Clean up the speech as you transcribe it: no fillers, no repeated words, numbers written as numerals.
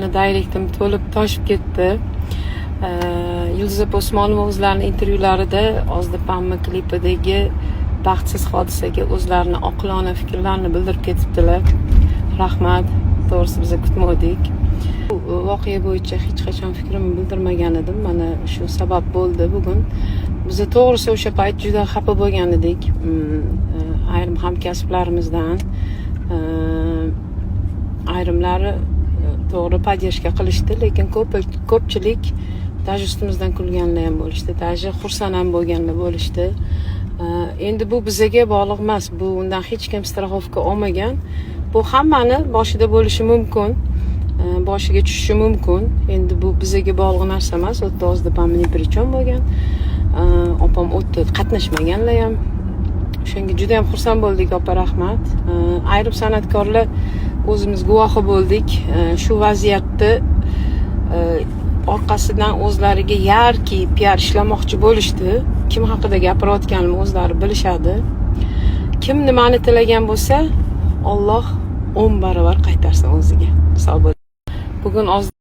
mani direktim to'lib toshib ketdi. Yulduz opa Usmonova o'zlarining intervyularida Ozdipammi klipidagi baxtsiz hodisaga o'zlarini oqilona fikrlarini bildirib ketibdilar. Rahmat. To'g'risi biz kutmadik. Bu voqea bo'yicha hech qachon fikrimni bildirmagan edim. Mana shu sabab bo'ldi bugun. Biz to'g'risi o'sha payt juda xafa bo'lgan edik. Ayrim hamkasblarimizdan ayrimlari to'g'ri podдержка qilishdi, lekin ko'pchilik даже ustimizdan kulganlar ham bo'lishdi, даже xursand ham bo'lganlar bo'lishdi. Endi bu bizaga bog'liq emas. Bu undan hech kim страховка olmagan. Bu hammani boshida bo'lishi mumkin. Boshiga tushishi mumkin. Endi bu bizaga bog'liq narsa emas. O'tda Ozdipamning prichon bo'lgan. Opam o'tda qatnashmaganlar ham. O'shanga juda ham xursand bo'ldik, opa, rahmat. Ayrim san'atkorlar o'zimiz guvohi bo'ldik. Shu vaziyatni orqasidan o'zlariga yarki PR ishlamoqchi bo'lishdi. Kim haqida gapirayotganimni o'zlari bilishadi. Kim nimani tilagan bo'lsa, Alloh 10 barobar qaytarsin o'ziga. Bugun